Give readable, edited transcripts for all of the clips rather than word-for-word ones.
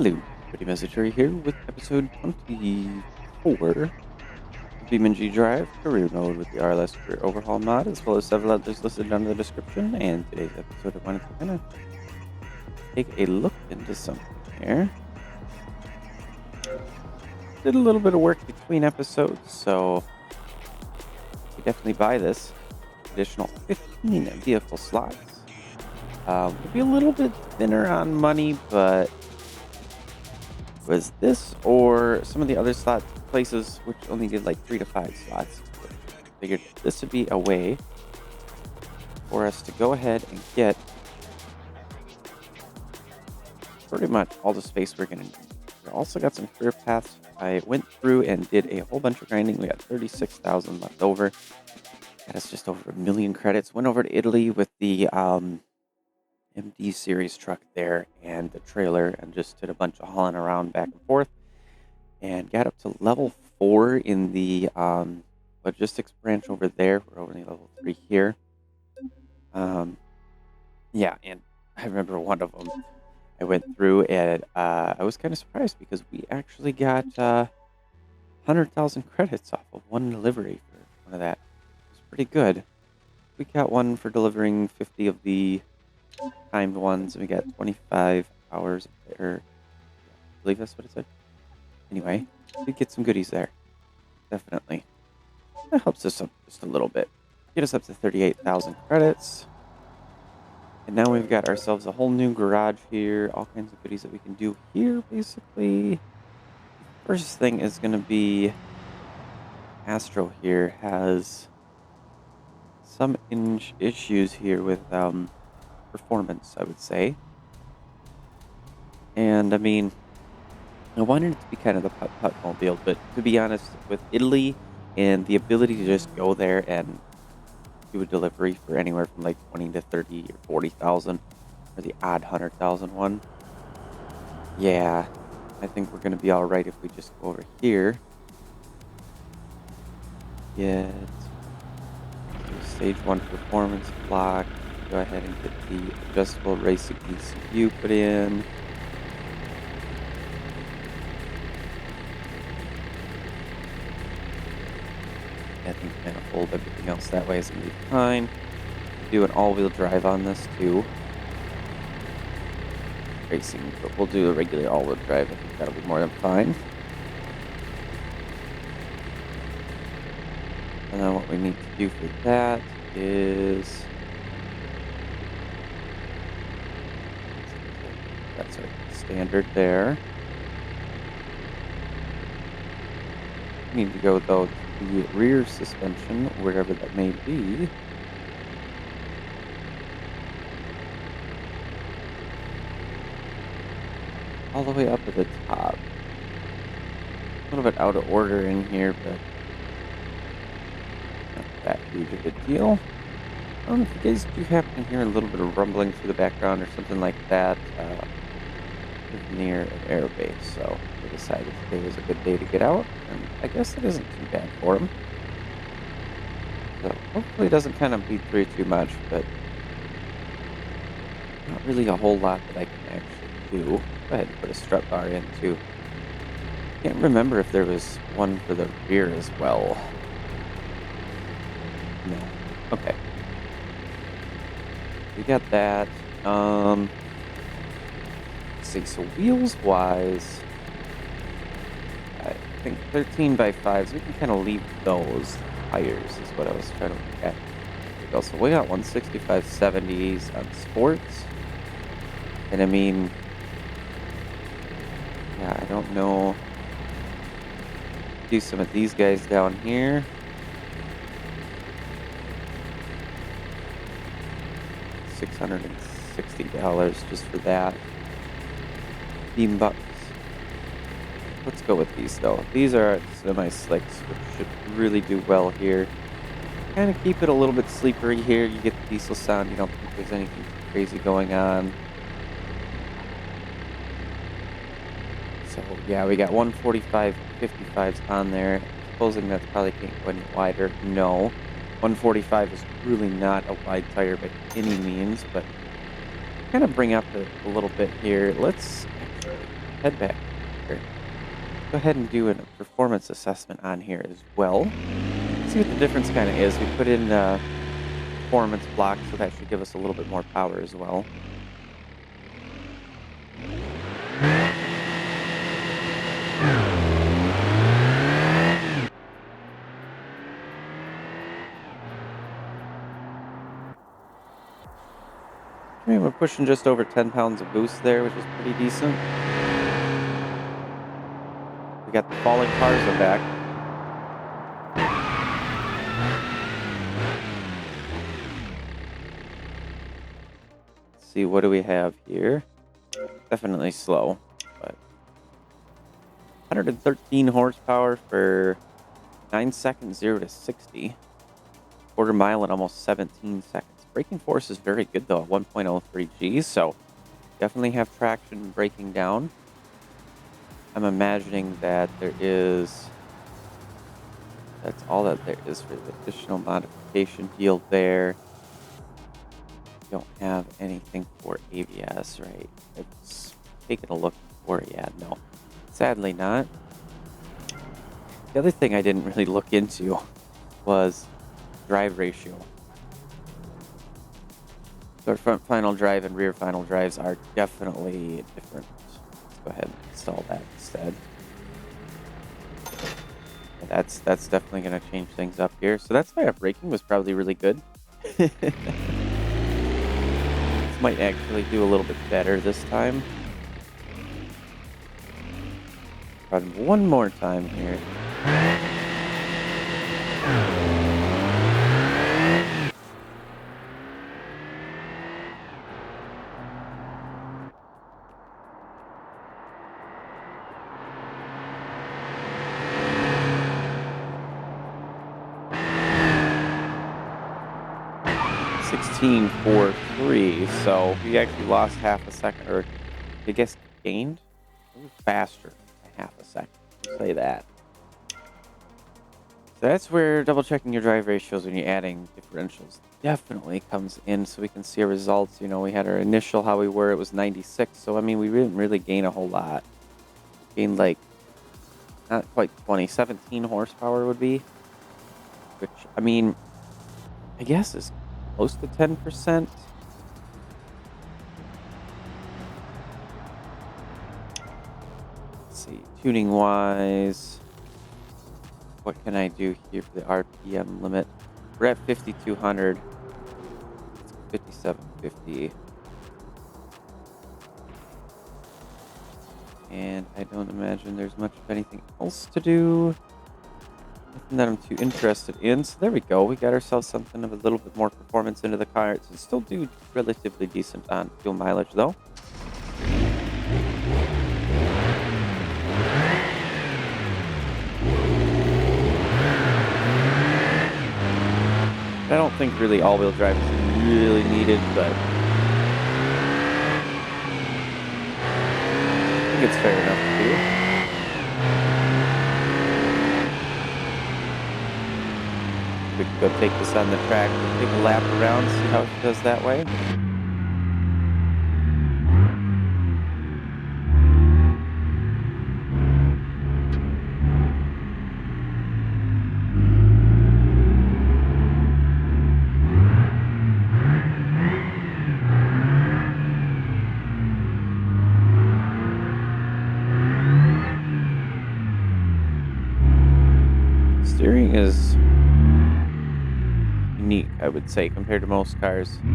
Hello, Pretty Messenger here with episode 24 of BeamNG Drive Career Mode with the RLS Career Overhaul mod, as well as several others listed down in the description. And today's episode, I wanted to kind of take a look into something here. Did a little bit of work between episodes, so we definitely buy this additional 15 vehicle slots. It'll be a little bit thinner on money, but was this or some of the other slot places which only did like 3 to 5 slots. Figured this would be a way for us to go ahead and get pretty much all the space we're going to need. We also got some career paths. I went through and did a whole bunch of grinding. We got 36,000 left over. Got us just over 1 million credits. Went over to Italy with the MD series truck there and the trailer and just did a bunch of hauling around back and forth and got up to level 4 in the logistics branch over there. We're only level 3 here. Yeah, and I remember one of them I went through and I was kind of surprised because we actually got 100,000 credits off of one delivery for one of that. It was pretty good. We got one for delivering 50 of the timed ones, and we got 25 hours there. I believe that's what it said. Anyway, we get some goodies there. Definitely. That helps us up just a little bit. Get us up to 38,000 credits. And now we've got ourselves a whole new garage here. All kinds of goodies that we can do here, basically. First thing is going to be Astro here has some issues here with performance, I would say. And I mean, I wanted it to be kind of the putt mobile, but to be honest, with Italy and the ability to just go there and do a delivery for anywhere from like 20 to 30 or 40,000 or the odd 100,000 one, yeah, I think we're going to be all right if we just go over here. Get stage 1 performance block. Go ahead and get the adjustable racing ECU put in. I think kind of hold everything else that way is going to be fine. Do an all-wheel drive on this too. Racing, but we'll do a regular all-wheel drive. I think that'll be more than fine. And then what we need to do for that is that's our standard there. We need to go though to the rear suspension, wherever that may be. All the way up at the top. A little bit out of order in here, but not that huge of a deal. If you guys do happen to hear a little bit of rumbling through the background or something like that, near an air base, so we decided today was a good day to get out, and I guess it isn't too bad for him. So hopefully it doesn't kind of beat through too much, but not really a whole lot that I can actually do. Go ahead and put a strut bar in too. Can't remember if there was one for the rear as well. No. Okay. We got that. See, so wheels wise, I think 13 by 5s, we can kind of leave those. Tires is what I was trying to look at. So we got 165 70s on sports, and I mean, yeah, I don't know. Do some of these guys down here. $660 just for that. $15 bucks. Let's go with these though. These are semi-slicks, which should really do well here. Kind of keep it a little bit sleepery here. You get the diesel sound. You don't think there's anything crazy going on. So yeah, we got 145 55s on there. Supposing that's probably can't go any wider. No. 145 is really not a wide tire by any means, but kind of bring up a little bit here. Let's head back here. Go ahead and do a performance assessment on here as well. See what the difference kind of is. We put in performance block, so that should give us a little bit more power as well. I mean, we're pushing just over 10 pounds of boost there, which is pretty decent. We got the falling cars are back. Let's see, what do we have here? Definitely slow, but 113 horsepower for 9 seconds, 0 to 60. Quarter mile in almost 17 seconds. Braking force is very good though, 1.03 Gs, so definitely have traction braking down. I'm imagining that that's all that there is for the additional modification field there. Don't have anything for ABS, right? It's taking a look for, yeah, no. Sadly not. The other thing I didn't really look into was drive ratio. So our front final drive and rear final drives are definitely different. Let's go ahead and install that instead. Yeah, that's definitely going to change things up here. So that's why our braking was probably really good. This might actually do a little bit better this time. Run one more time here. .4.3, so we actually lost half a second, or I guess gained faster than half a second. I'll say that. So that's where double checking your drive ratios when you're adding differentials definitely comes in, so we can see our results. You know, we had our initial how we were, it was 96, so I mean we didn't really gain a whole lot. Gained like not quite 20, 17 horsepower would be, which I mean I guess is close to 10%. Let's see, tuning wise, what can I do here for the RPM limit? We're at 5,200. 5,750. And I don't imagine there's much of anything else to do. Nothing that I'm too interested in. So there we go. We got ourselves something of a little bit more performance into the car. It's still do relatively decent on fuel mileage though. I don't think really all-wheel drive is really needed, but I think it's fair enough to do. We could go take this on the track, take a lap around, see how it does that way. Steering is unique, I would say, compared to most cars. You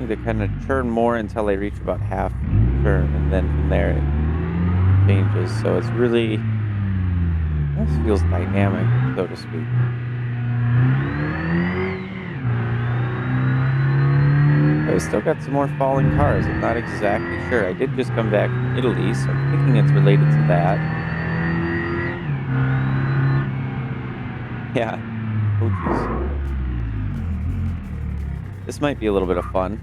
need to kind of churn more until they reach about half turn, and then from there it changes. So it's really, this feels dynamic, so to speak. I still got some more falling cars. I'm not exactly sure. I did just come back from Italy, so I'm thinking it's related to that. Yeah. Oh, jeez. This might be a little bit of fun.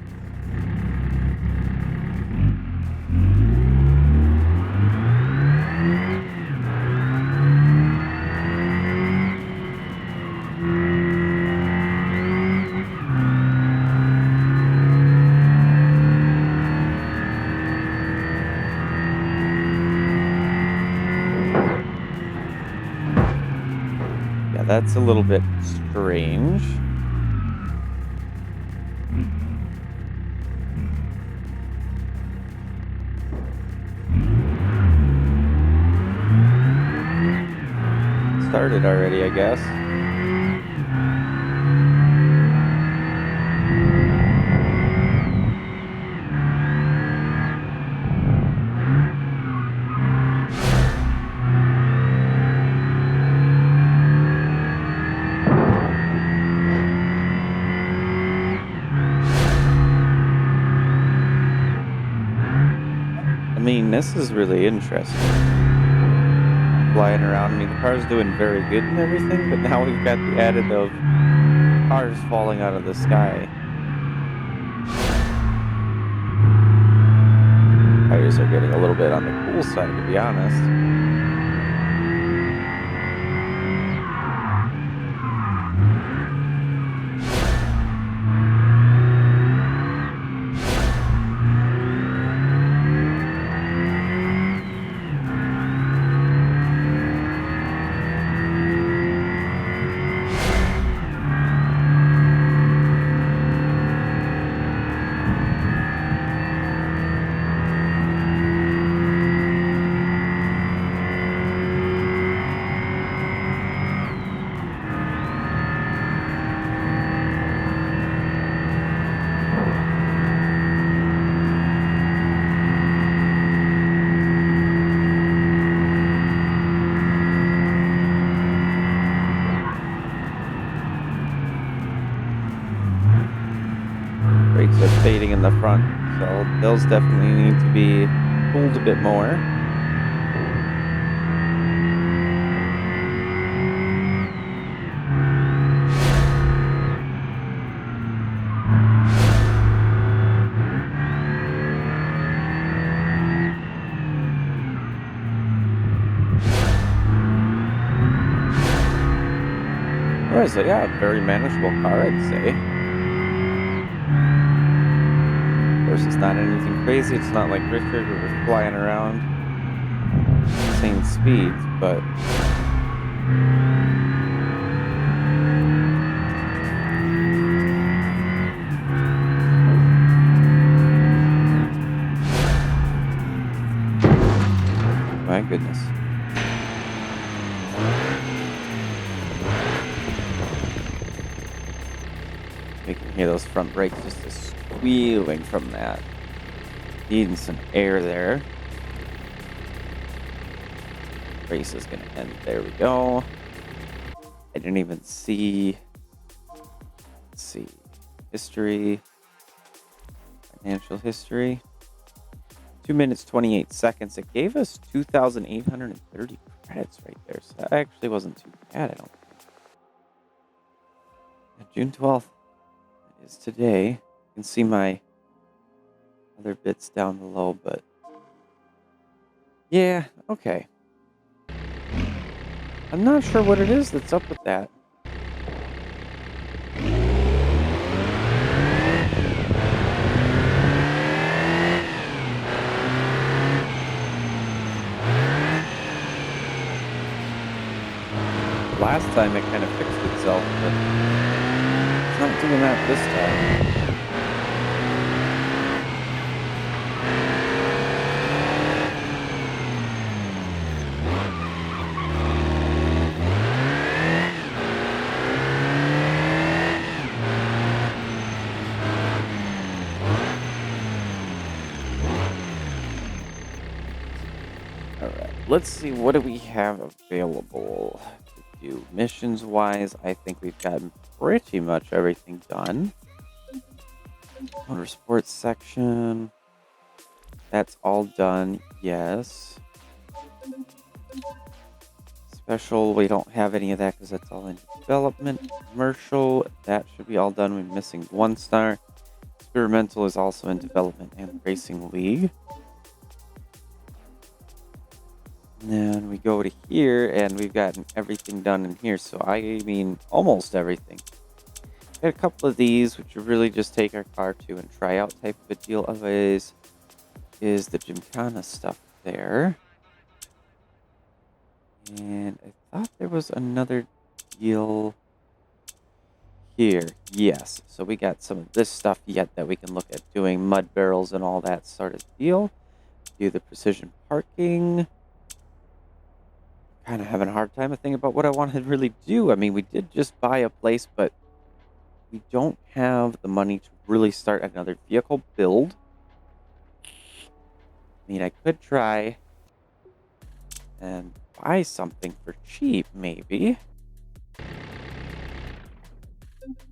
That's a little bit strange. Started already, I guess. I mean, this is really interesting. Flying around. I mean, the car's doing very good and everything, but now we've got the added of cars falling out of the sky. Tires are getting a little bit on the cool side, to be honest. Brakes are fading in the front, so those definitely need to be pulled a bit more. Alright, so yeah, very manageable car, I'd say. It's not anything crazy. It's not like Richard where we're flying around insane speeds, but my goodness. You can hear those front brakes just squealing from that. Needing some air there. Race is gonna end. There we go. I didn't even see. Let's see. History. Financial history. 2 minutes, 28 seconds. It gave us 2,830 credits right there. So that actually wasn't too bad, I don't think. June 12th is today. You can see my other bits down below, but yeah, okay. I'm not sure what it is that's up with that. Last time it kind of fixed itself, but it's not doing that this time. Let's see, what do we have available to do? Missions-wise, I think we've gotten pretty much everything done. Motorsports section. That's all done, yes. Special, we don't have any of that because that's all in development. Commercial, that should be all done. We're missing 1 star. Experimental is also in development and racing league. And then we go to here, and we've gotten everything done in here. So I mean, almost everything. Got a couple of these, which are really just take our car to and try out type of a deal. Otherwise, is the Gymkhana stuff there. And I thought there was another deal here. Yes. So we got some of this stuff yet that we can look at doing, mud barrels and all that sort of deal. Do the precision parking. Kind of having a hard time thinking about what I want to really do. I mean, we did just buy a place, but we don't have the money to really start another vehicle build. I mean, I could try and buy something for cheap, maybe.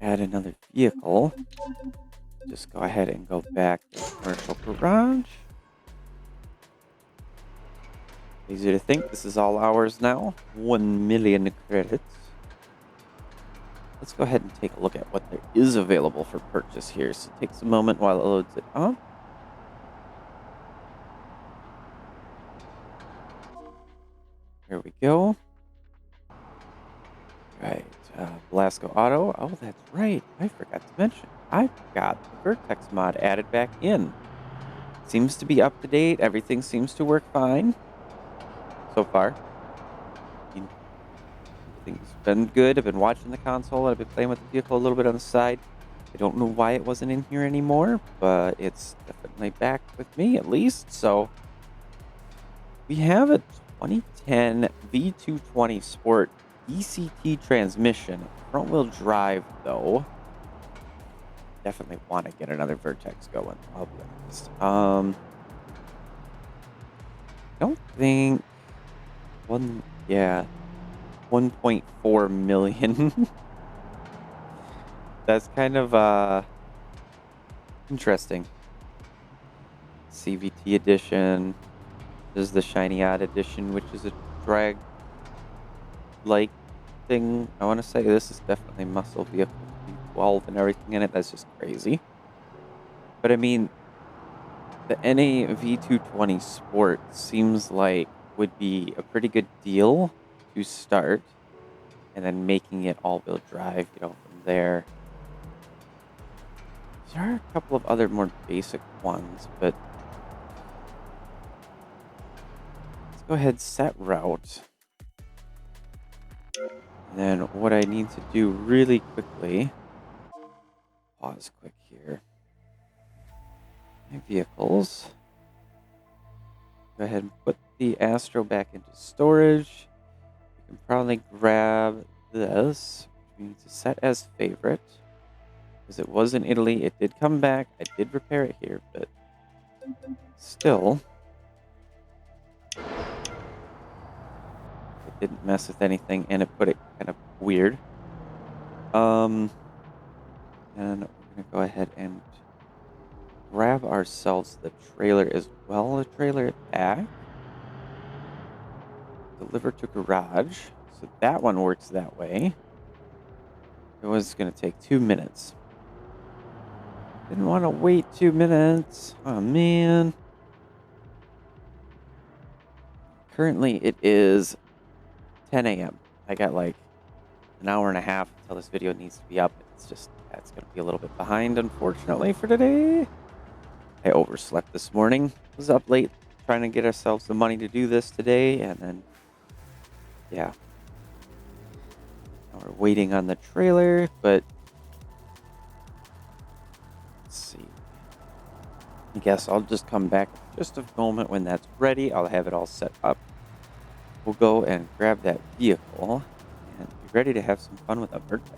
Add another vehicle. Just go ahead and go back to the commercial garage. Easy to think this is all ours now. 1 million credits. Let's go ahead and take a look at what there is available for purchase here. So it takes a moment while it loads it up. Here we go. Right, Velasco Auto. Oh, that's right. I forgot to mention. I got the Vertex mod added back in. Seems to be up to date. Everything seems to work fine so far. Everything's been good. I've been watching the console. I've been playing with the vehicle a little bit on the side. I don't know why it wasn't in here anymore, but it's definitely back with me at least. So we have a 2010 V220 Sport DCT transmission. Front wheel drive though. Definitely want to get another Vertex going, I'll be honest. I don't think 1.4 million. That's kind of interesting. CVT edition. This is the Shiny Odd edition, which is a drag like thing. I want to say this is definitely muscle vehicle 12 and everything in it. That's just crazy. But I mean, the NA V220 Sport seems like would be a pretty good deal to start, and then making it all-wheel drive, from there. There are a couple of other more basic ones, but let's go ahead, set route. And then what I need to do really quickly, pause quick here. My vehicles. Go ahead and put the Astro back into storage. You can probably grab this, which we need to set as favorite. Because it was in Italy, it did come back. I did repair it here, but still, it didn't mess with anything, and it put it kind of weird. And we're gonna go ahead and grab ourselves the trailer as well. The trailer back. Deliver to garage. So that one works that way. It was gonna take 2 minutes. Didn't want to wait 2 minutes. Oh, man. Currently, it is 10 a.m. I got like an hour and a half until this video needs to be up. It's just, that's going to be a little bit behind, unfortunately, for today. I overslept this morning. Was up late trying to get ourselves the money to do this today. And then, yeah. Now we're waiting on the trailer, but let's see. I guess I'll just come back in just a moment when that's ready. I'll have it all set up. We'll go and grab that vehicle and be ready to have some fun with a Vertex.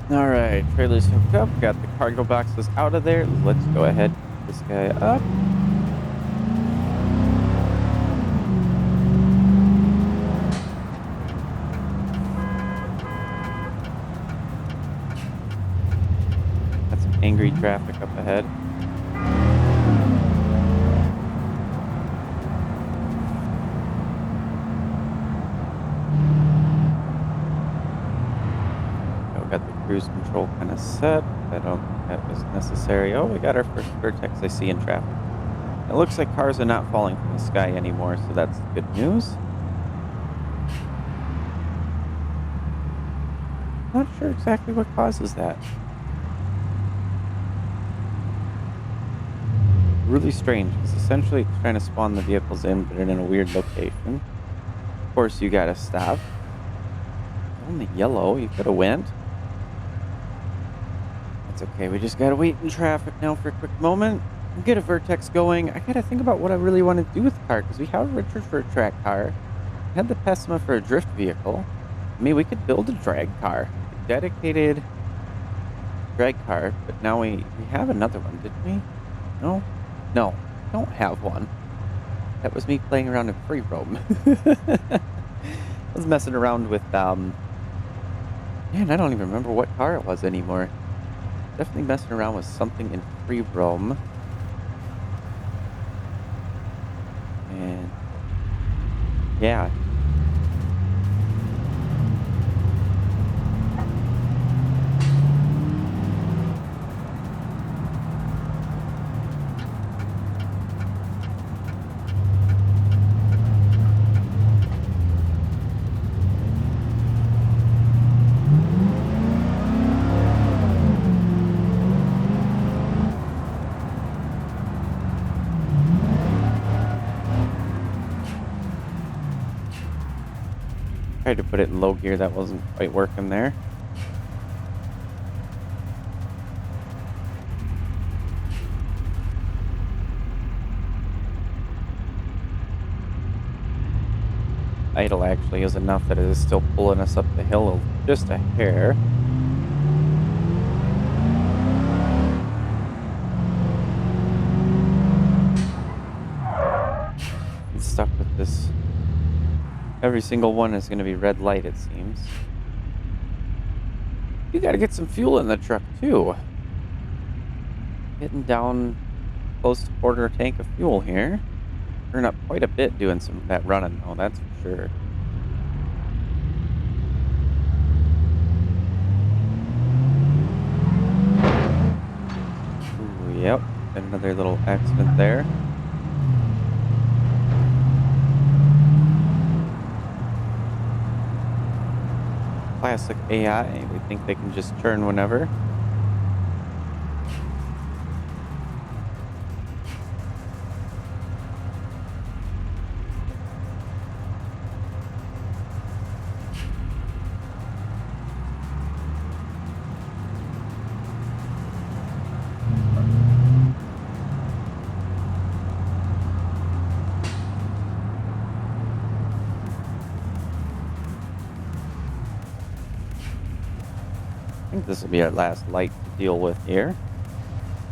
All right, trailer's hooked up. Got the cargo boxes out of there. Let's go ahead and pick this guy up. Got some angry traffic up ahead. Got the cruise control kind of set. I don't think that was necessary. Oh, we got our first Vertex I see in traffic. It looks like cars are not falling from the sky anymore, so that's good news. Not sure exactly what causes that. Really strange, because essentially it's trying to spawn the vehicles in, but in a weird location. Of course, you gotta stop. only yellow. You could have went. That's okay. We just gotta wait in traffic now for a quick moment. Get a vertex going. I gotta think about what I really want to do with the car, because we have Richard for a track car. We had the Pessima for a drift vehicle. I mean, we could build a drag car. A dedicated drag car, but now we have another one, didn't we? No? No, don't have one. That was me playing around in free roam. I was messing around with, man, I don't even remember what car it was anymore. Definitely messing around with something in free roam. And yeah. Tried to put it in low gear, that wasn't quite working there. Idle actually is enough that it is still pulling us up the hill just a hair. I'm stuck with this. Every single one is going to be red light, it seems. You got to get some fuel in the truck, too. Getting down close to quarter tank of fuel here. Turn up quite a bit doing some of that running, though, that's for sure. Ooh, yep. Another little accident there. Classic AI. They think they can just turn whenever. I think this will be our last light to deal with here.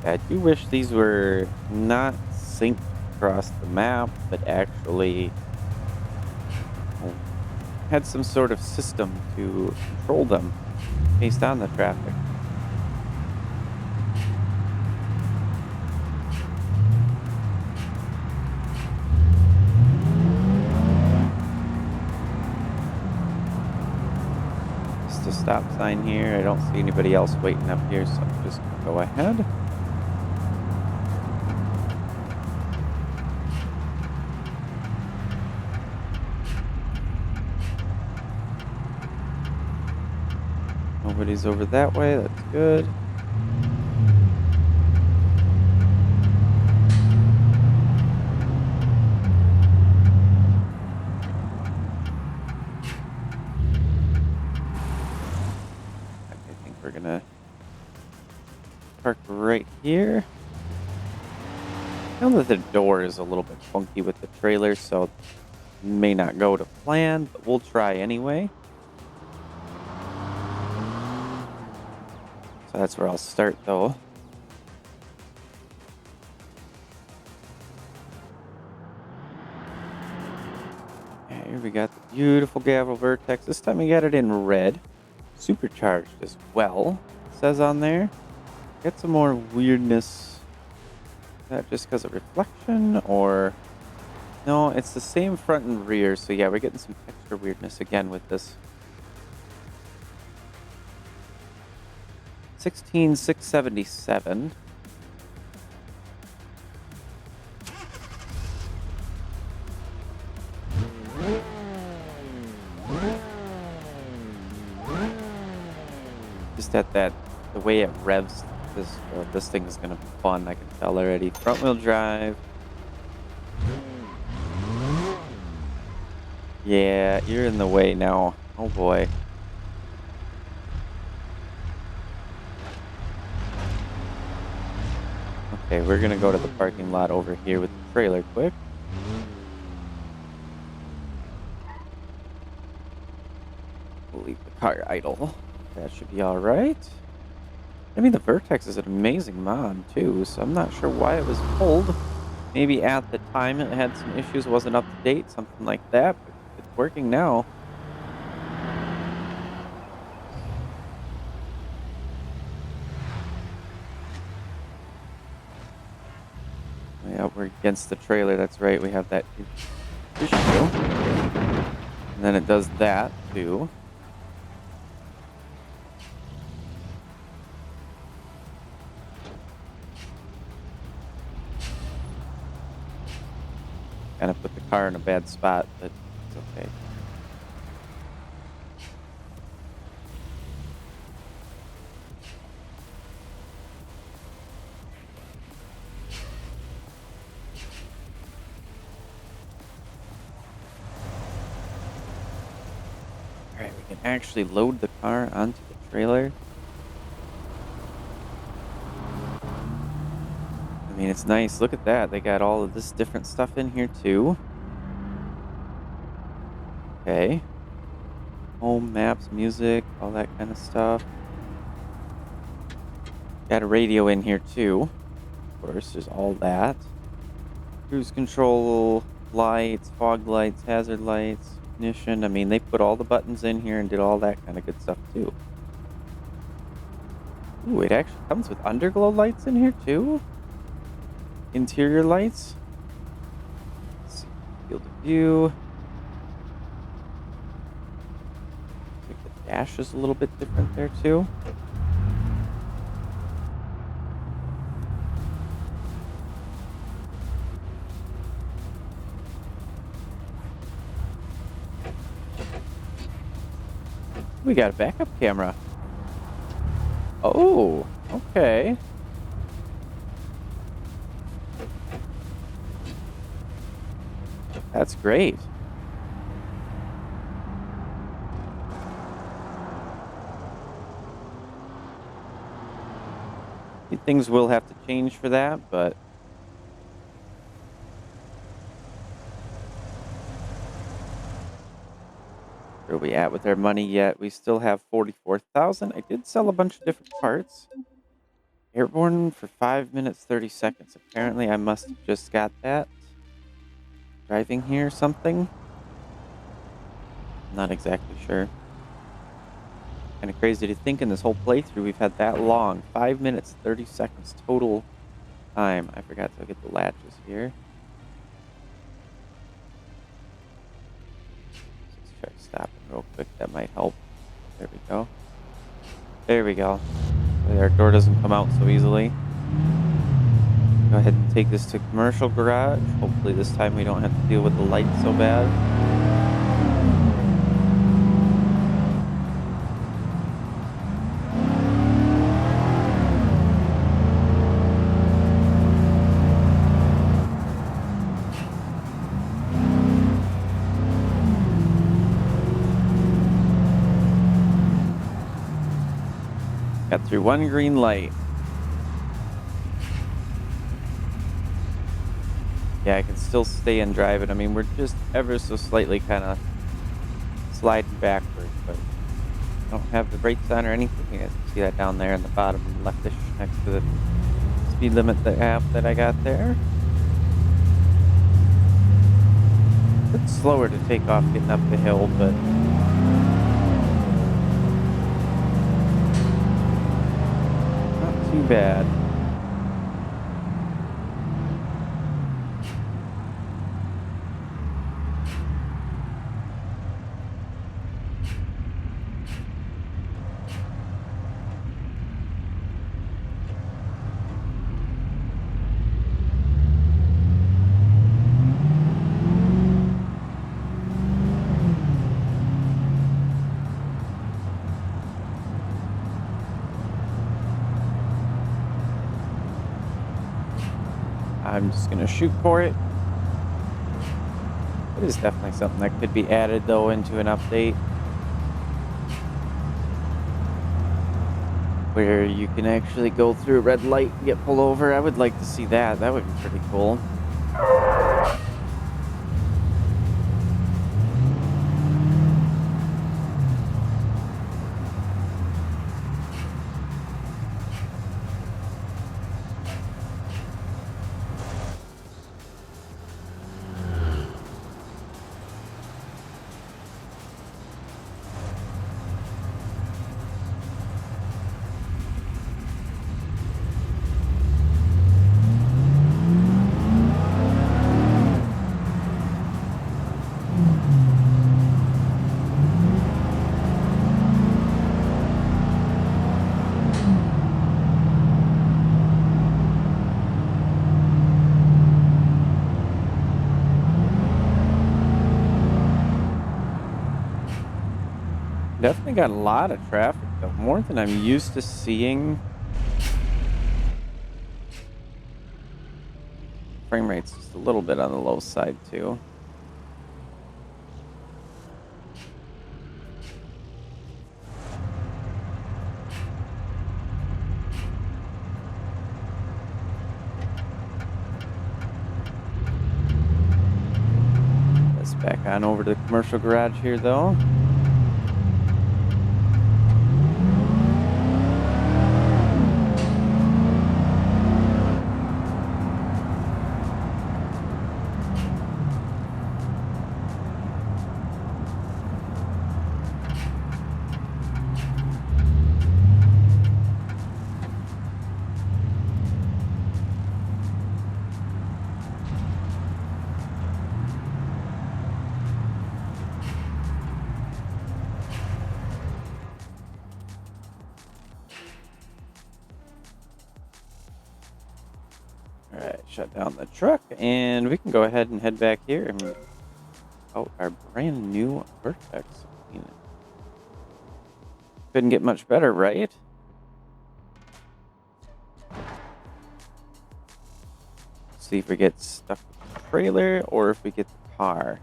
I do wish these were not synced across the map, but actually had some sort of system to control them based on the traffic. Just a stop sign here. I don't see anybody else waiting up here, so I'm just gonna go ahead. Nobody's over that way, that's good. I think we're gonna park right here. I know that the door is a little bit funky with the trailer, so it may not go to plan, but we'll try anyway. So that's where I'll start, though. Yeah, here we got the beautiful Gavel Vertex. This time we got it in red. Supercharged as well, it says on there. Get some more weirdness. Is that just because of reflection, or... No, it's the same front and rear, so yeah, we're getting some extra weirdness again with this. 16,677. Just at that, the way it revs, this thing is gonna be fun. I can tell already. Front wheel drive. Yeah, you're in the way now. Oh boy. Okay, we're gonna go to the parking lot over here with the trailer quick. We'll leave the car idle. That should be all right. I mean, the Vertex is an amazing mod too, so I'm not sure why it was pulled. Maybe at the time it had some issues, wasn't up to date, something like that, but it's working now. Yeah, we're against the trailer, that's right, we have that issue. And then it does that too. Kind of put the car in a bad spot, but it's okay. Alright, we can actually load the car onto the trailer. I mean, it's nice. Look at that. They got all of this different stuff in here too. Okay. Home, maps, music, all that kind of stuff. Got a radio in here too. Of course, there's all that. Cruise control, lights, fog lights, hazard lights, ignition. I mean, they put all the buttons in here and did all that kind of good stuff too. Ooh, it actually comes with underglow lights in here too. Interior lights. Let's see. Field of view. Dash is a little bit different there too. We got a backup camera. Oh, okay. That's great. Things will have to change for that, but where are we at with our money yet? We still have 44,000. I did sell a bunch of different parts. Airborne for 5 minutes, 30 seconds. Apparently, I must have just got that. Driving here, something? Not exactly sure. Kind of crazy to think in this whole playthrough we've had that long. 5 minutes, 30 seconds total time. I forgot to get the latches here. Let's try stopping real quick. That might help. There we go. There we go. Our door doesn't come out so easily. Go ahead and take this to commercial garage. Hopefully this time we don't have to deal with the lights so bad. Got through one green light. Yeah, I can still stay and drive it. I mean, we're just ever so slightly kind of sliding backwards, but I don't have the brakes on or anything. You guys can see that down there in the bottom leftish next to the speed limit app that I got there. It's slower to take off getting up the hill, but not too bad. I'm just going to shoot for it. It is definitely something that could be added, though, into an update. where you can actually go through a red light and get pulled over. I would like to see that. That would be pretty cool. Definitely got a lot of traffic, though. More than I'm used to seeing. Frame rate's just a little bit on the low side, too. Let's back on over to the commercial garage here, though. Alright, shut down the truck, and we can go ahead and head back here and out our brand new Vertex. Couldn't get much better, right? See if we get stuck with the trailer or if we get the car.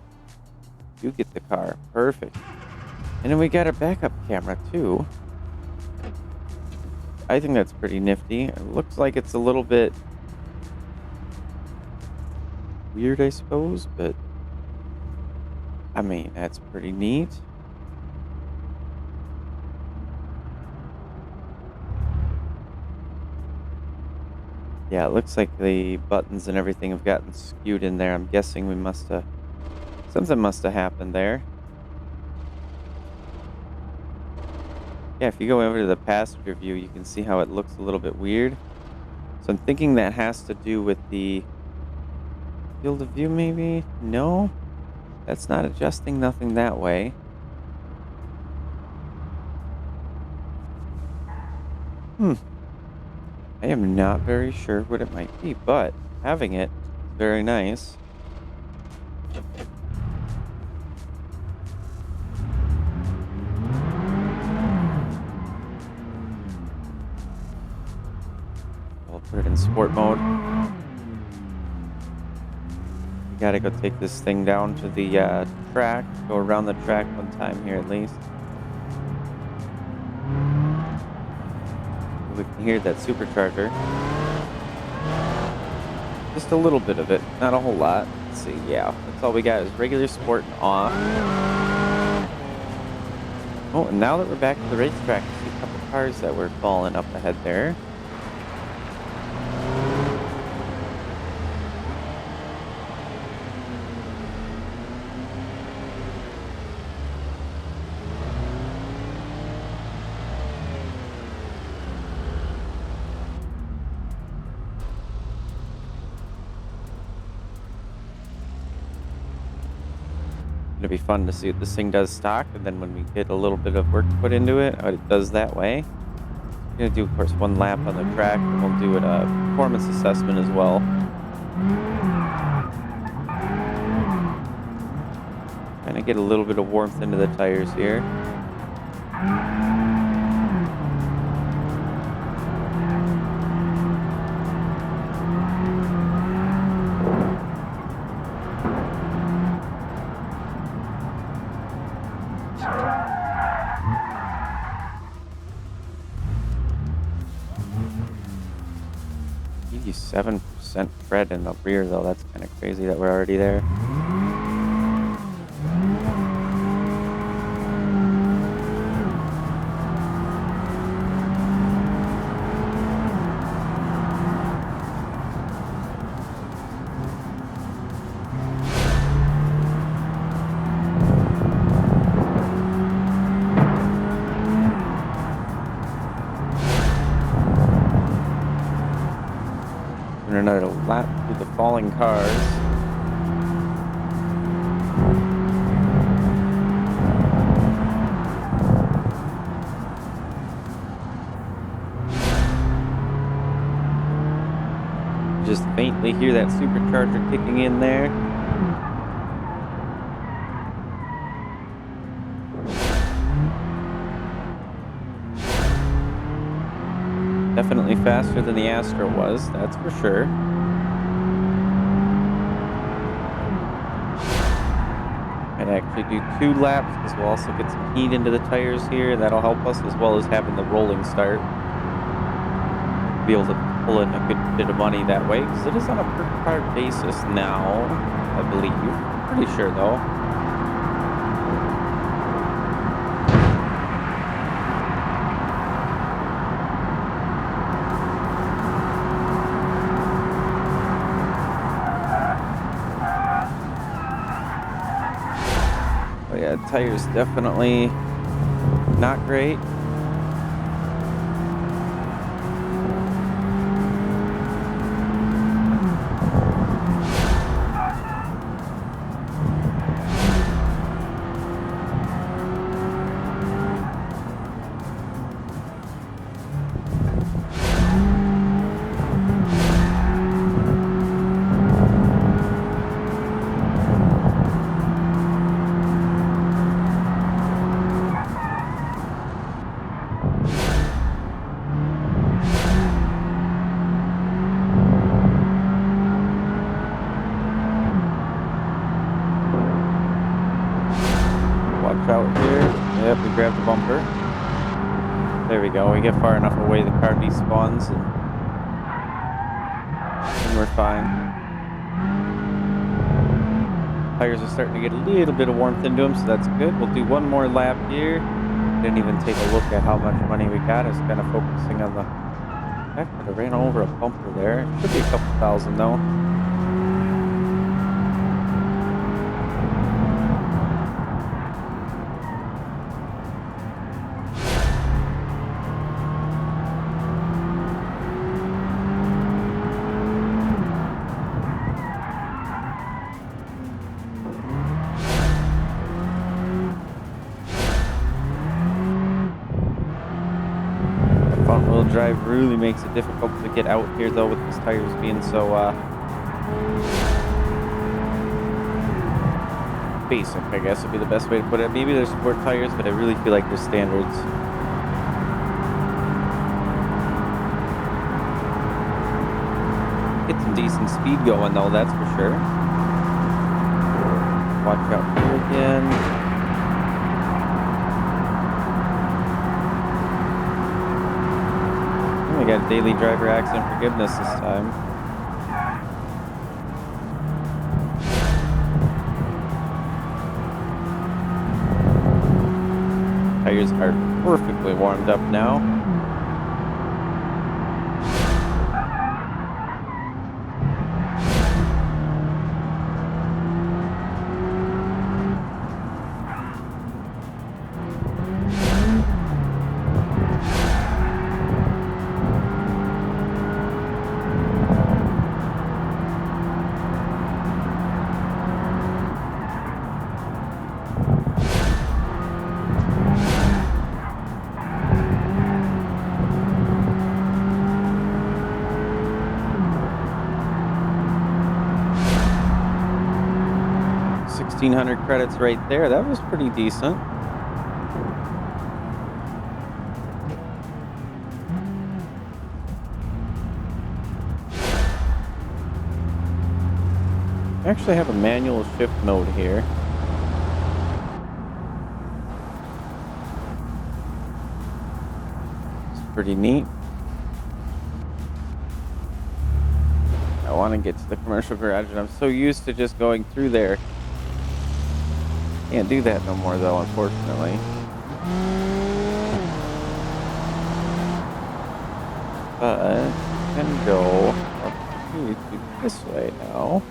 You get the car. Perfect. And then we got a backup camera, too. I think that's pretty nifty. It looks like it's a little bit weird, I suppose, but I mean, that's pretty neat. Yeah, it looks like the buttons and everything have gotten skewed in there. I'm guessing something must have happened there. Yeah, if you go over to the passenger view, you can see how it looks a little bit weird. So I'm thinking that has to do with the field of view, maybe? No? That's not adjusting nothing that way. I am not very sure what it might be, but having it is very nice. I'll put it in sport mode. We gotta go take this thing down to the track, go around the track one time here at least. We can hear that supercharger. Just a little bit of it, not a whole lot. Let's see, yeah, that's all we got is regular sport and off. Oh, and now that we're back to the racetrack, I see a couple cars that were falling up ahead there. It'll be fun to see what this thing does stock, and then when we get a little bit of work put into it, what it does that way. We're going to do, of course, one lap on the track, and we'll do a performance assessment as well. Kind of get a little bit of warmth into the tires here. 57% tread in the rear, though. That's kind of crazy that we're already there. Another lap through the falling cars. Just faintly hear that supercharger kicking in there. Definitely faster than the Astra was, that's for sure. Might actually do 2 laps because we'll also get some heat into the tires here. That'll help us, as well as having the rolling start. Be able to pull in a good bit of money that way, because it is on a per car basis now, I believe. Pretty sure though. Yeah, tires definitely not great. Out here. Yep, we grabbed the bumper. There we go. We get far enough away, the car despawns, and we're fine. Tires are starting to get a little bit of warmth into them, so that's good. We'll do one more lap here. Didn't even take a look at how much money we got. I was kind of focusing on the fact that I ran over a bumper there. Should be a couple thousand though. Front-wheel drive really makes it difficult to get out here, though, with these tires being so basic, I guess would be the best way to put it. Maybe they're sport tires, but I really feel like they're standards. Get some decent speed going, though, that's for sure. Watch out here again. We got daily driver accident forgiveness this time. Tires are perfectly warmed up now. $1,600 credits right there. That was pretty decent. I actually have a manual shift mode here. It's pretty neat. want to get to the commercial garage, and I'm so used to just going through there. Can't do that no more, though, unfortunately. But I can go up to this way now.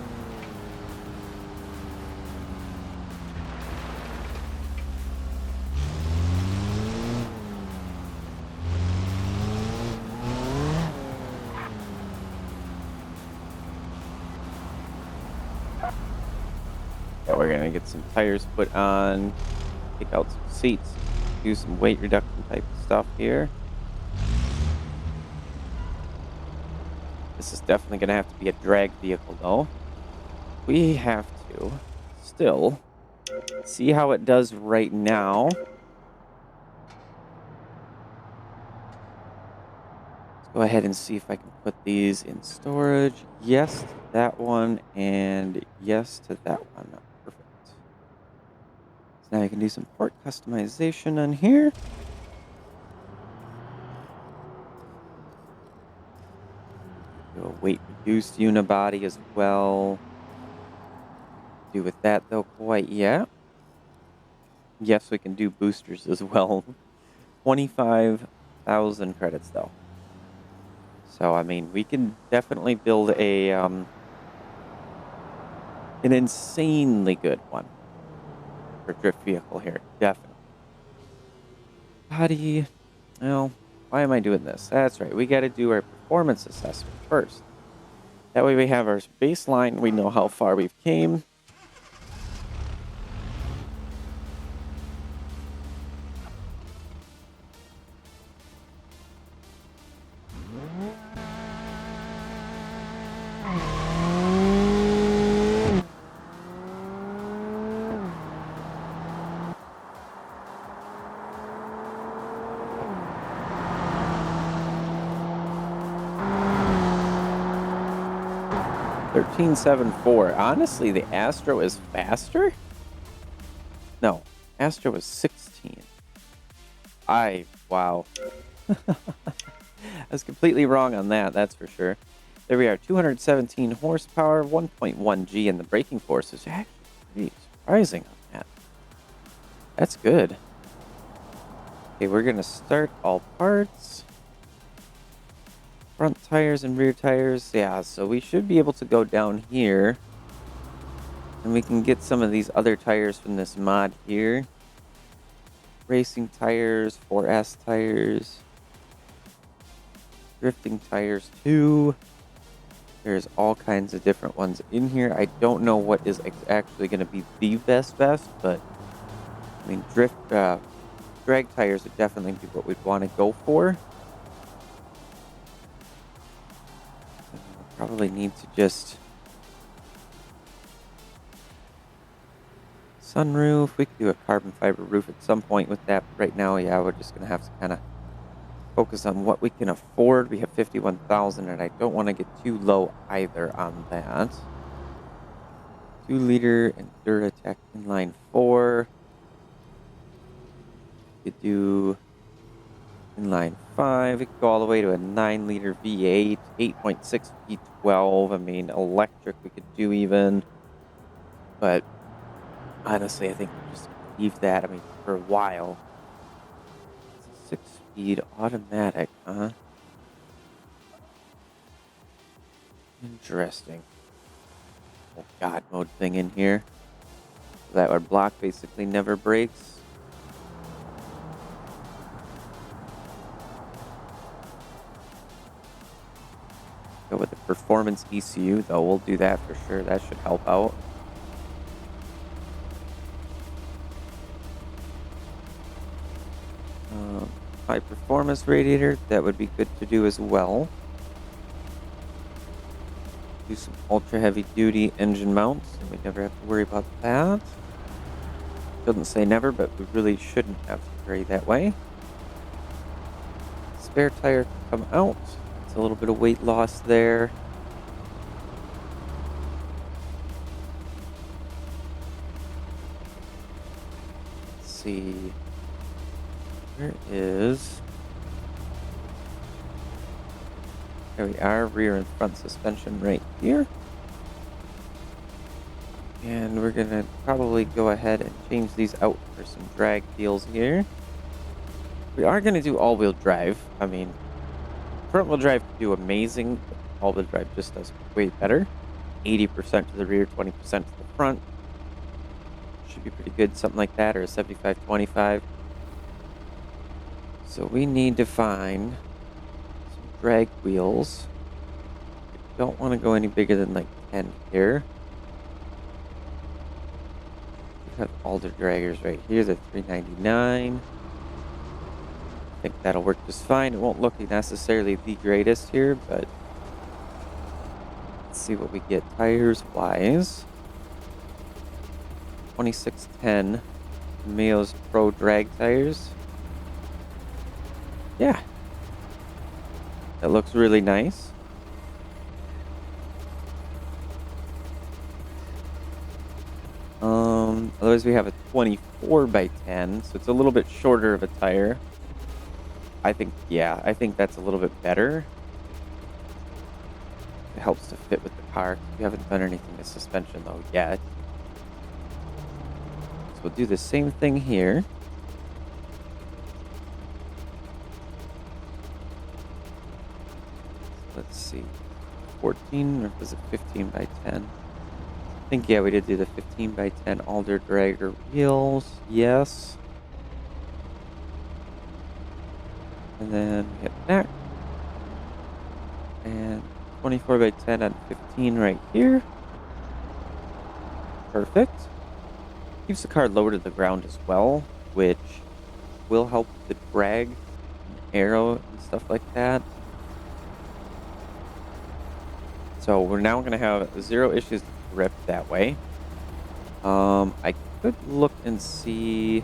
Yeah, we're gonna get some tires put on, take out some seats, do some weight reduction type of stuff here. This is definitely gonna have to be a drag vehicle though. We have to still see how it does right now. Let's go ahead and see if I can put these in storage. Yes to that one, and yes to that one. Perfect. So now I can do some port customization on here. Do a weight reduced unibody as well. Do with that though quite yet. Yes, we can do boosters as well. 25,000 credits though. So I mean, we can definitely build a an insanely good one for drift vehicle here. Definitely. Body. Well, why am I doing this? That's right. We got to do our performance assessment first. That way we have our baseline. We know how far we've came. .74. Honestly, the Astro is faster? No, Astro is 16. Wow. I was completely wrong on that, that's for sure. There we are, 217 horsepower, 1.1 G, and the braking force is actually pretty surprising on that. That's good. Okay, we're gonna start all parts. Front tires and rear tires, yeah, so we should be able to go down here. And we can get some of these other tires from this mod here. Racing tires, 4S tires. Drifting tires too. There's all kinds of different ones in here. I don't know what is actually going to be the best, but I mean, drag tires would definitely be what we'd want to go for. Probably need to just sunroof. We could do a carbon fiber roof at some point with that. Right now, yeah, we're just gonna have to kind of focus on what we can afford. We have 51,000, and I don't want to get too low either on that. 2-liter Enduratech inline 4. We could do inline 5. We could go all the way to a 9-liter V8, 8.6 V12. I mean, electric we could do even. But honestly, I think we'll just leave that. I mean, for a while. It's a 6-speed automatic, huh? Interesting. Whole God mode thing in here. That our block basically never breaks. Go with the performance ECU, though. We'll do that for sure. That should help out. High performance radiator, that would be good to do as well. Do some ultra heavy duty engine mounts, and we never have to worry about that. Doesn't say never, but we really shouldn't have to worry that way. Spare tire can come out. It's a little bit of weight loss there. Let's see. Where is There we are, rear and front suspension right here. And we're gonna probably go ahead and change these out for some drag feels here. We are gonna do all-wheel drive. I mean, front-wheel drive can do amazing, but all-wheel drive just does way better. 80% to the rear, 20% to the front. Should be pretty good, something like that, or a 75-25. So we need to find some drag wheels. Don't want to go any bigger than like 10 here. We have Alder draggers right here, they're $3.99. I think that'll work just fine. It won't look necessarily the greatest here, but let's see what we get tires wise. 2610 Mayo's Pro drag tires. Yeah, that looks really nice. Otherwise we have a 24x10, so it's a little bit shorter of a tire. I think that's a little bit better. It helps to fit with the car. We haven't done anything to suspension though yet. So we'll do the same thing here. Let's see, 14 or was it 15x10? I think, yeah, we did do the 15x10 Alder dragger wheels. Yes. And then we hit back. And 24x10 on 15 right here. Perfect. Keeps the car lower to the ground as well, which will help with the drag and aero and stuff like that. So we're now going to have 0 issues with grip that way. I could look and see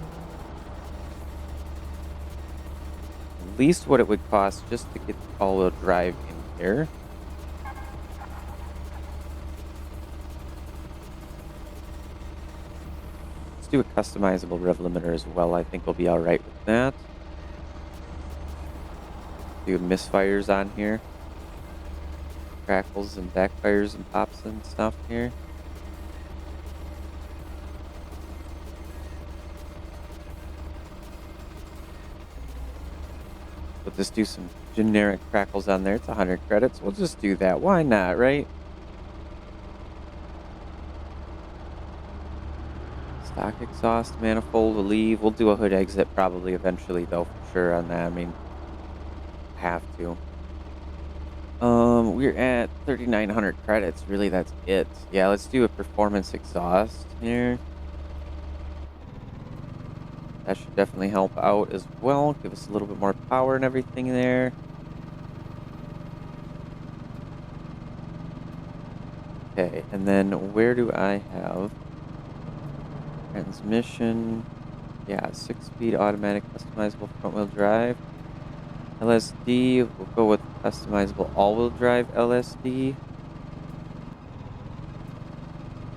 at least what it would cost just to get the all-wheel drive in here. Let's do a customizable rev limiter as well. I think we'll be all right with that. Do misfires on here. Crackles and backfires and pops and stuff here. We'll just do some generic crackles on there. It's 100 credits. We'll just do that. Why not, right? Stock exhaust, manifold, we'll leave. We'll do a hood exit probably eventually, though, for sure on that. I mean, have to. We're at 3,900 credits. Really, that's it. Yeah, let's do a performance exhaust here. That should definitely help out as well. Give us a little bit more power and everything there. Okay, and then where do I have transmission? Yeah, 6-speed automatic customizable front-wheel drive. LSD, we'll go with customizable all-wheel drive LSD.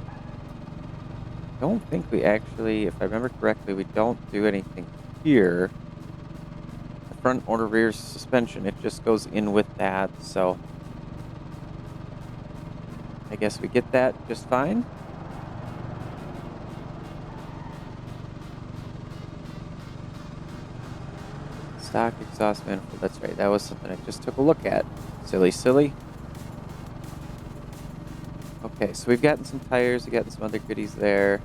I don't think we actually, if I remember correctly, we don't do anything here. The front or rear suspension, it just goes in with that, so I guess we get that just fine. Stock exhaust manifold, that's right, that was something I just took a look at. Silly. Okay, so we've gotten some tires, we've gotten some other goodies there.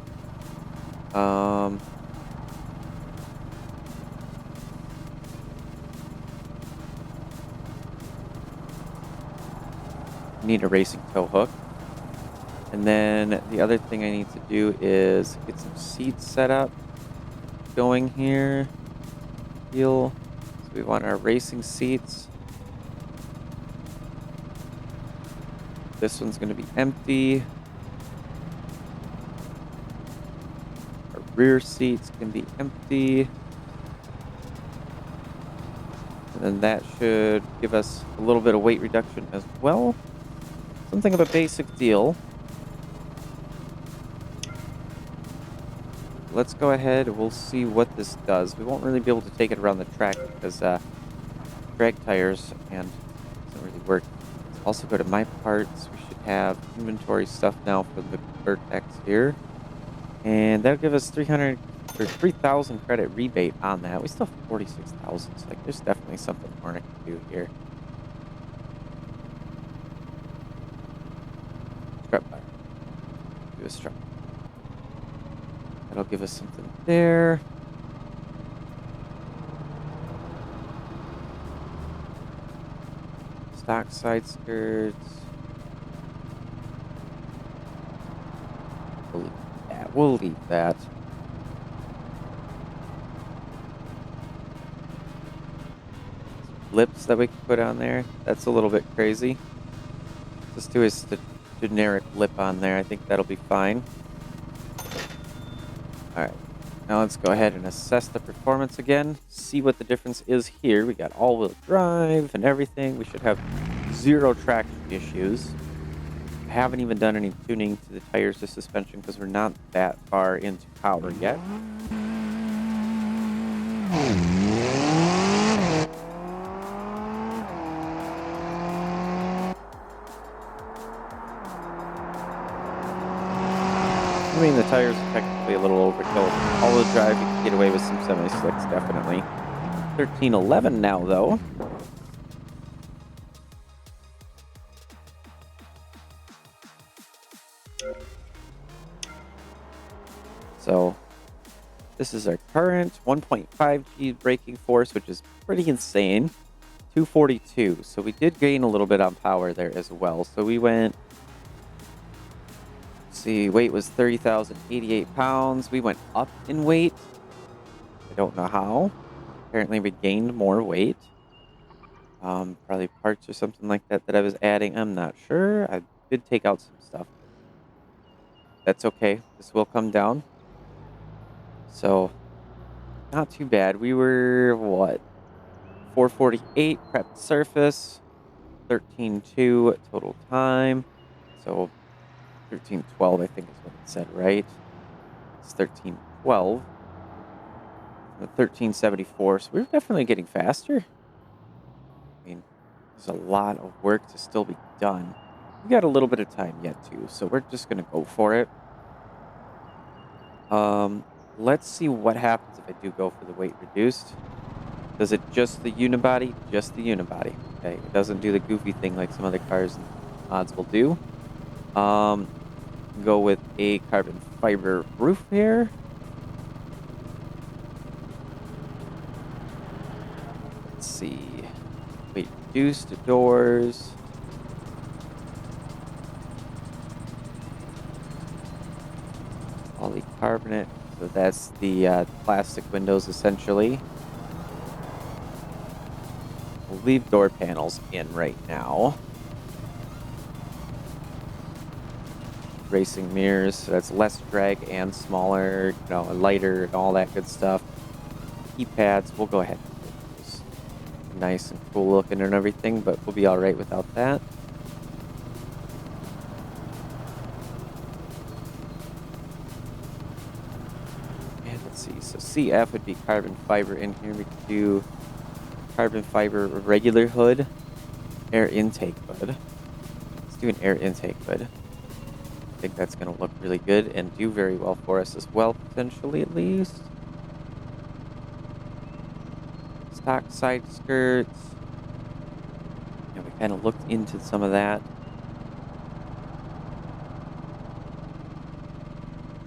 Need a racing tow hook. And then the other thing I need to do is get some seats set up going here. So we want our racing seats. This one's going to be empty. Our rear seats can be empty. And then that should give us a little bit of weight reduction as well. Something of a basic deal. Let's go ahead. We'll see what this does. We won't really be able to take it around the track because drag tires and it doesn't really work Also go to my parts. We should have inventory stuff now for the Vertex here. And that'll give us 300 or 3,000 credit rebate on that. We still have 46,000. So like there's definitely something more I can do here. Strut fire. Do a strut. That'll give us something there. Stock side skirts. We'll leave that. Lips that we can put on there. That's a little bit crazy. Just do a generic lip on there. I think that'll be fine. Alright. Now let's go ahead and assess the performance again. See what the difference is here. We got all-wheel drive and everything. We should have zero traction issues. Haven't even done any tuning to the tires, to suspension, because we're not that far into power yet. I mean, the tires are technically a little overkill. All-wheel drive, you can get away with some semi-slicks, definitely. 1311 now, though. So this is our current 1.5 G braking force, which is pretty insane. 242. So we did gain a little bit on power there as well. So we went, let's see, weight was 30,088 pounds. We went up in weight. I don't know how. Apparently we gained more weight. Probably parts or something like that I was adding. I'm not sure. I did take out some stuff. That's okay. This will come down. So, not too bad. We were, what, 448 prepped surface, 13.2 total time. So, 13:12, I think is what it said, right? It's 13:12. 13:74. So, we're definitely getting faster. I mean, there's a lot of work to still be done. We got a little bit of time yet, too. So, we're just going to go for it. Let's see what happens if I do go for the weight reduced. Does it just the unibody? Just the unibody. Okay, it doesn't do the goofy thing like some other cars and mods will do. Go with a carbon fiber roof here. Let's see. Weight reduced doors. Polycarbonate. So that's the plastic windows essentially. We'll leave door panels in right now. Racing mirrors, so that's less drag and smaller, lighter and all that good stuff. Keypads, we'll go ahead and make those nice and cool looking and everything, but we'll be all right without that. Let's see, so CF would be carbon fiber in here. We could do carbon fiber regular hood, air intake hood. Let's do an air intake hood. I think that's going to look really good and do very well for us as well, potentially at least. Stock side skirts. Yeah, we kind of looked into some of that.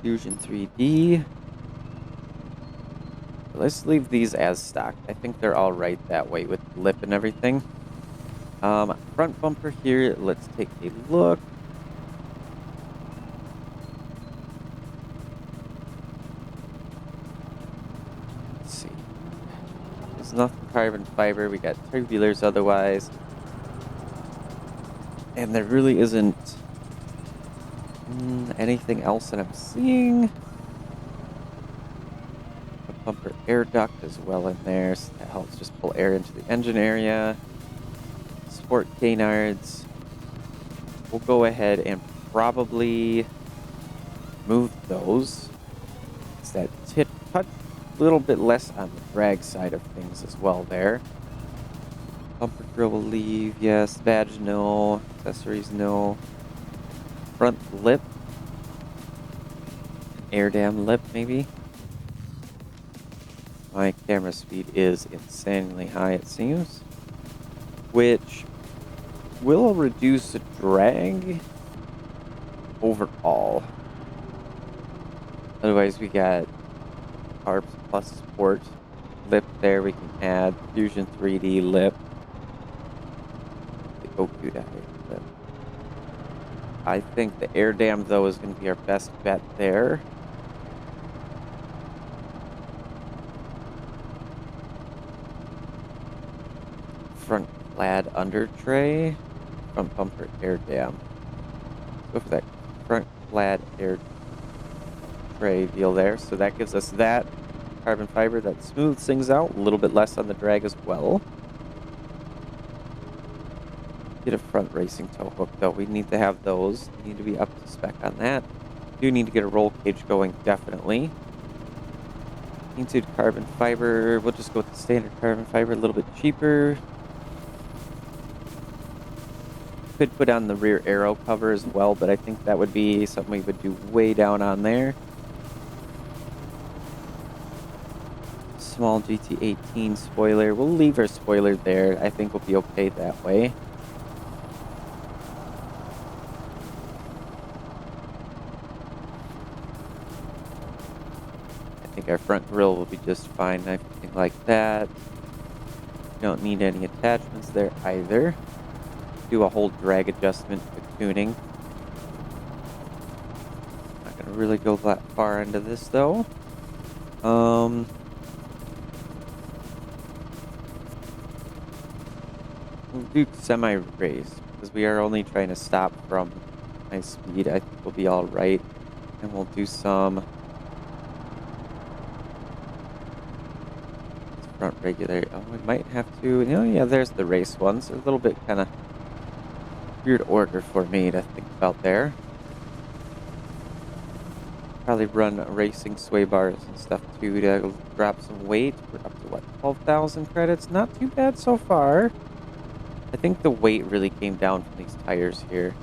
Fusion 3D. Let's leave these as stock. I think they're all right that way with the lip and everything. Front bumper here. Let's take a look. Let's see. There's nothing carbon fiber. We got tubulars otherwise. And there really isn't anything else that I'm seeing. Bumper air duct as well in there, so that helps just pull air into the engine area. Sport canards. We'll go ahead and probably move those. It's that touch a little bit less on the drag side of things as well there. Bumper grill will leave, yes. Badge, no. Accessories, no. Front lip. Air dam lip, maybe. My camera speed is insanely high, it seems. Which will reduce the drag overall. Otherwise, we got carbs plus sport lip there. We can add Fusion 3D lip. The OC'd lip. I think the air dam, though, is going to be our best bet there. Front clad under tray. Front bumper air dam. Go for that front clad air tray deal there. So that gives us that carbon fiber that smooths things out. A little bit less on the drag as well. Get a front racing tow hook, though. We need to have those. We need to be up to spec on that. Do need to get a roll cage going, definitely. Painted carbon fiber. We'll just go with the standard carbon fiber, a little bit cheaper. Could put on the rear aero cover as well, but I think that would be something we would do way down on there. Small GT18 spoiler. We'll leave our spoiler there. I think we'll be okay that way. I think our front grille will be just fine. Anything like that. Don't need any attachments there either. Do a whole drag adjustment with tuning. Not gonna really go that far into this though. We'll do semi-race because we are only trying to stop from high speed. I think we'll be all right, and we'll do some front regular. Oh, we might have to. You know, yeah, there's the race ones. A little bit kind of weird order for me to think about there. Probably run racing sway bars and stuff too to drop some weight. We're up to what, 12,000 credits? Not too bad so far. I think the weight really came down from these tires here.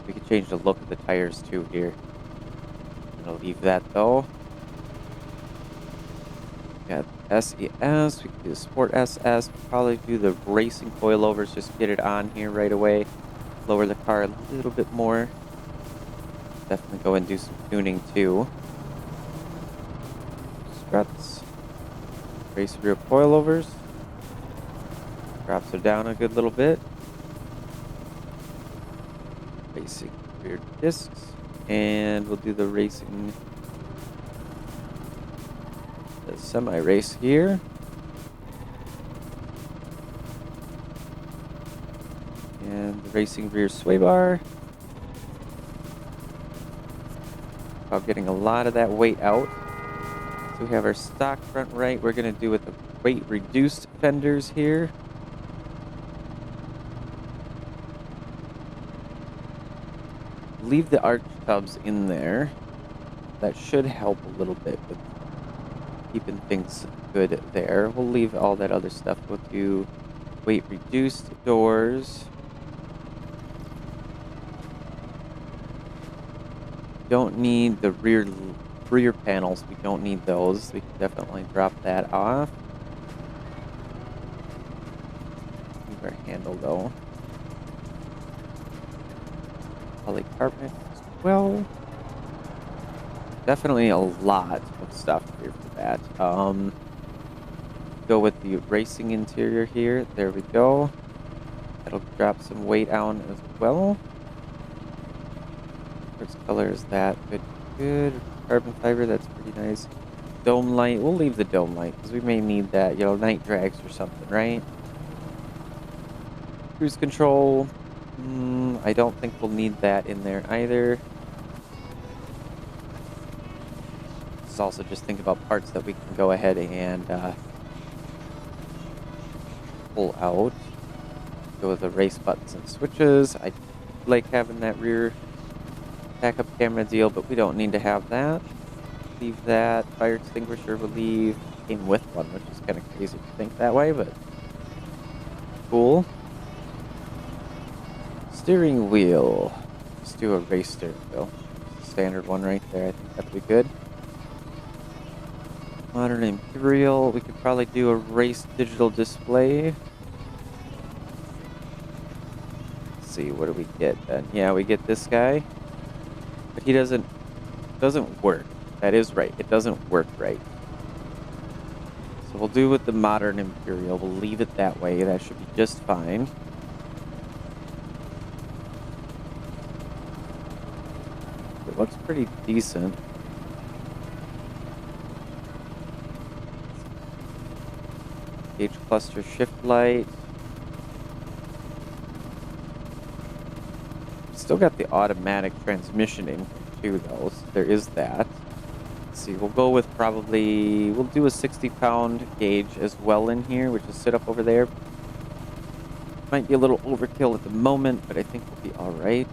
We could change the look of the tires too here. I'm gonna leave that though. Got SES, we can do the Sport SS, probably do the racing coilovers, just get it on here right away. Lower the car a little bit more. Definitely go and do some tuning too. Struts. Race rear coilovers. Drops her down a good little bit. Basic rear discs. And we'll do the racing semi-race here. And the racing rear sway bar. About getting a lot of that weight out. So we have our stock front right. We're going to do with the weight reduced fenders here. Leave the arch tubs in there. That should help a little bit with keeping things good there. We'll leave all that other stuff. We'll do weight reduced doors. Don't need the rear panels. We don't need those. We can definitely drop that off. Leave our handle though. Polycarbonate as well. Definitely a lot of stuff here for that. Go with the racing interior here. There we go. That'll drop some weight on as well. Which color is that? Good, good. Carbon fiber, that's pretty nice. Dome light, we'll leave the dome light because we may need that, you know, night drags or something, right? Cruise control, I don't think we'll need that in there either. Let's also just think about parts that we can go ahead and pull out. Go with the race buttons and switches. I like having that rear backup camera deal, but we don't need to have that. Leave that. Fire extinguisher will leave. Came with one, which is kind of crazy to think that way, but cool. Steering wheel. Let's do a race steering wheel. Standard one right there. I think that'd be good. Modern Imperial. We could probably do a race digital display. Let's see, what do we get then? Yeah, we get this guy. But he doesn't work. That is right. It doesn't work right. So we'll do with the Modern Imperial. We'll leave it that way. That should be just fine. It looks pretty decent. Gauge cluster shift light. Still got the automatic transmission in too, though. So there is that. Let's see, we'll go with probably, we'll do a 60-pound gauge as well in here, which is sit up over there. Might be a little overkill at the moment, but I think we'll be all right.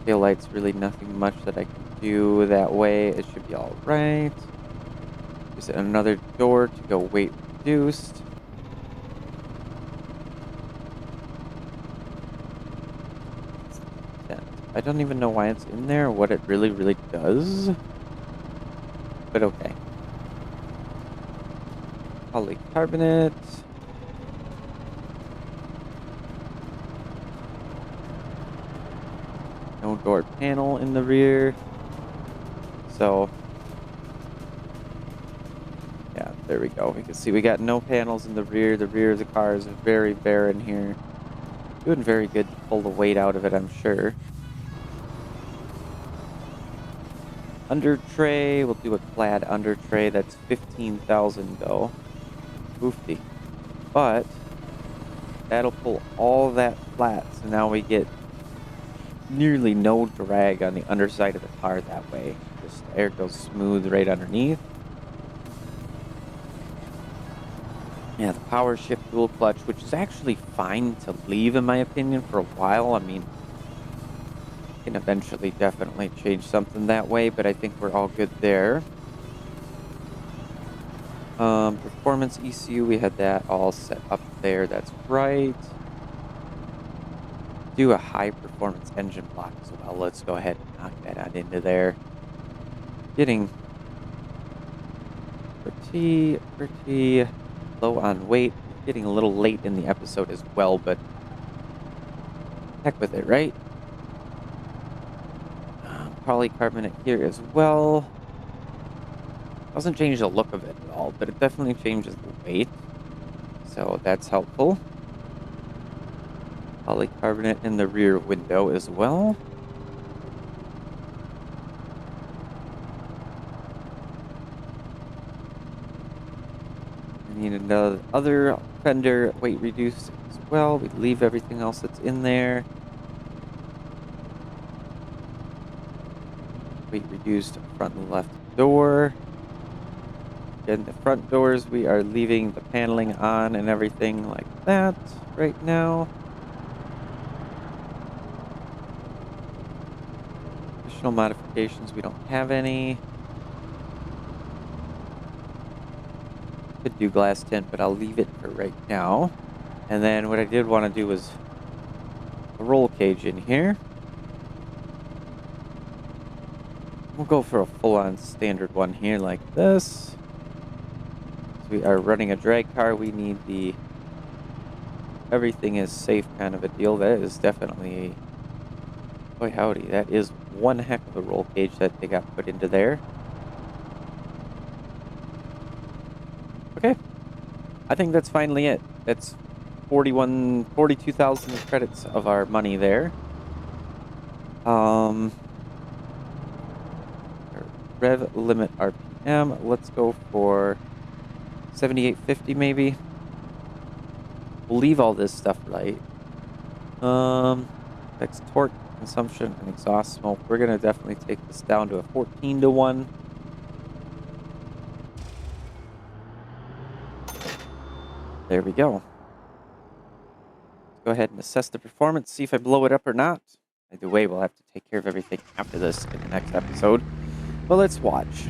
Tail light's really nothing much that I can do that way. It should be all right. There's another door to go weight reduced. I don't even know why it's in there, what it really does. But okay. Polycarbonate. No door panel in the rear. So, yeah, there we go. We can see we got no panels in the rear. The rear of the car is very barren here. Doing very good to pull the weight out of it, I'm sure. Under tray, we'll do a clad under tray. That's 15,000 though. Oofy. But that'll pull all that flat, so now we get nearly no drag on the underside of the car that way. Just air goes smooth right underneath. Yeah, the power shift dual clutch, which is actually fine to leave in my opinion for a while. I mean, can eventually definitely change something that way, but I think we're all good there. Performance ECU, we had that all set up there. That's right. Do a high performance engine block as well. Let's go ahead and knock that out into there. Getting pretty low on weight. Getting a little late in the episode as well, but heck with it, right? Polycarbonate here as well. Doesn't change the look of it at all, but it definitely changes the weight. So that's helpful. Polycarbonate in the rear window as well. I need another other fender weight reduced as well. We leave everything else that's in there. Weight reduced front left door. In the front doors, we are leaving the paneling on and everything like that right now. Additional modifications, we don't have any. Could do glass tint, but I'll leave it for right now. And then what I did want to do was a roll cage in here. We'll go for a full-on standard one here like this. So we are running a drag car. We need the everything is safe kind of a deal. That is definitely, boy howdy, that is one heck of a roll cage that they got put into there. Okay, I think that's finally it. That's 42,000 credits of our money there. Rev limit RPM. Let's go for 7850 maybe. We'll leave all this stuff right. That's torque consumption and exhaust smoke. We're gonna definitely take this down to a 14-to-1. There we go. Let's go ahead and assess the performance, see if I blow it up or not. Either way, we'll have to take care of everything after this in the next episode. But let's watch.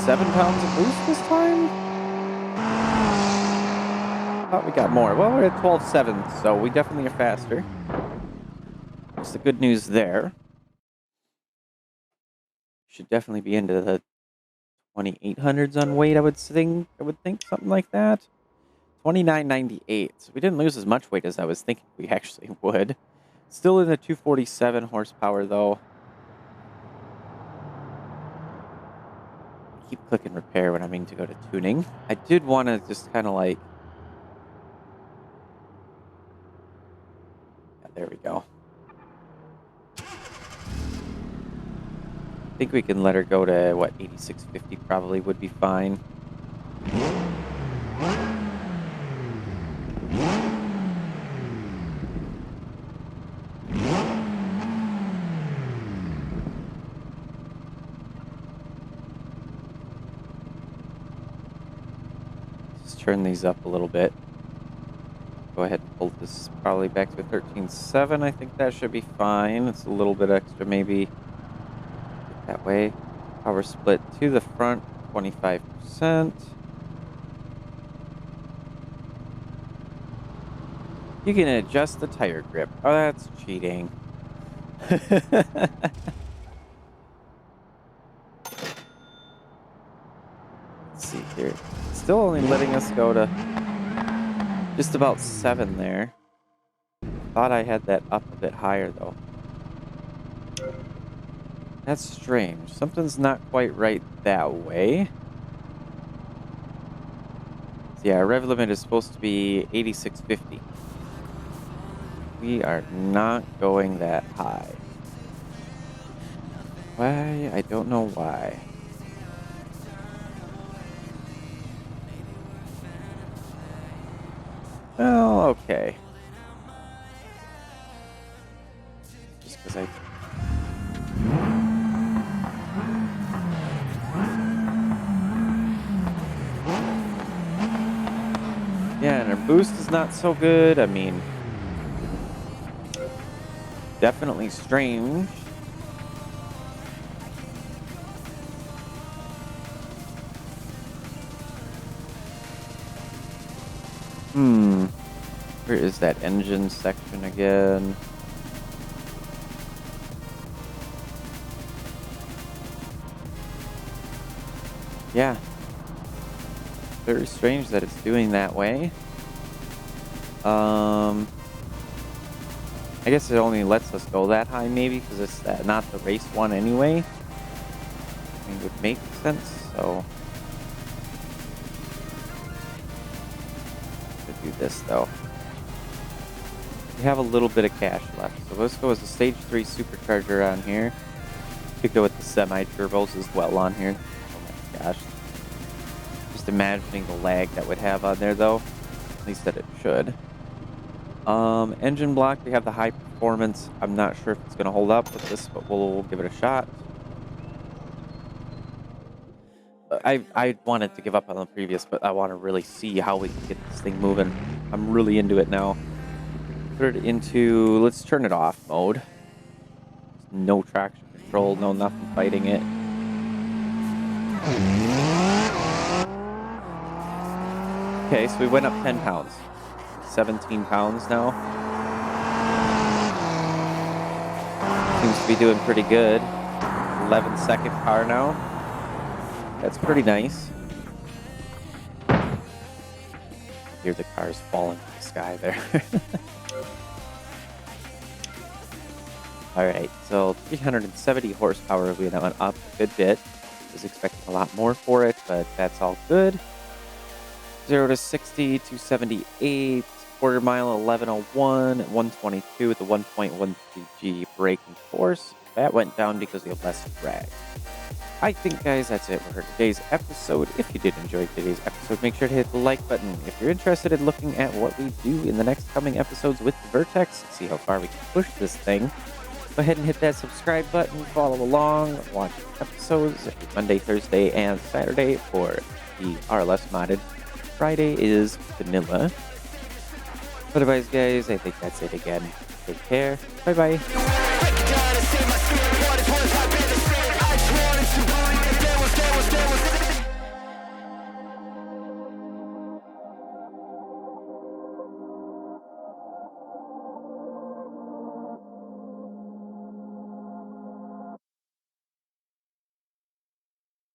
7 pounds of boost this time? Thought we got more. Well, we're at 12.7, so we definitely are faster. That's the good news there. Should definitely be into the 2800s on weight, I would think something like that. 2998. So we didn't lose as much weight as I was thinking we actually would. Still in the 247 horsepower though. I keep clicking repair when I mean to go to tuning. I did want to just kind of like... Yeah, there we go. I think we can let her go to, what, 8650 probably would be fine. Just turn these up a little bit. Go ahead and pull this probably back to 13.7. I think that should be fine. It's a little bit extra maybe. That way. Power split to the front, 25%. You can adjust the tire grip. Oh, that's cheating. Let's see here. Still only letting us go to just about 7 there. Thought I had that up a bit higher though. That's strange. Something's not quite right that way. So yeah, our rev limit is supposed to be 8650. We are not going that high. Why? I don't know why. Well, okay. Just because I... Yeah, and our boost is not so good. I mean, definitely strange. Where is that engine section again? Yeah. Very strange that it's doing that way. I guess it only lets us go that high maybe because it's not the race one anyway. I mean, it would make sense, so... Let's do this though. We have a little bit of cash left, so let's go with the stage 3 supercharger on here. Could go with the semi-turbos as well on here. Oh my gosh. Just imagining the lag that would have on there though. At least that it should. Engine block, we have the high performance. I'm not sure if it's going to hold up with this, but we'll give it a shot. I wanted to give up on the previous, but I want to really see how we can get this thing moving. I'm really into it now. Put it into, let's turn it off mode. No traction control, no nothing fighting it. Okay, so we went up 10 pounds. 17 pounds now. Seems to be doing pretty good. 11-second car now. That's pretty nice. I hear the cars falling from the sky there. Alright, so 370 horsepower, we went up a good bit. Was expecting a lot more for it, but that's all good. 0 to 60, 278, quarter mile, 1101, 122 with the 1.13G braking force. That went down because we have less drag. I think, guys, that's it for today's episode. If you did enjoy today's episode, make sure to hit the like button. If you're interested in looking at what we do in the next coming episodes with the Vertex, see how far we can push this thing, go ahead and hit that subscribe button, follow along, watch episodes every Monday, Thursday, and Saturday for the RLS modded. Friday is vanilla. Otherwise, guys, I think that's it again. Take care. Bye-bye.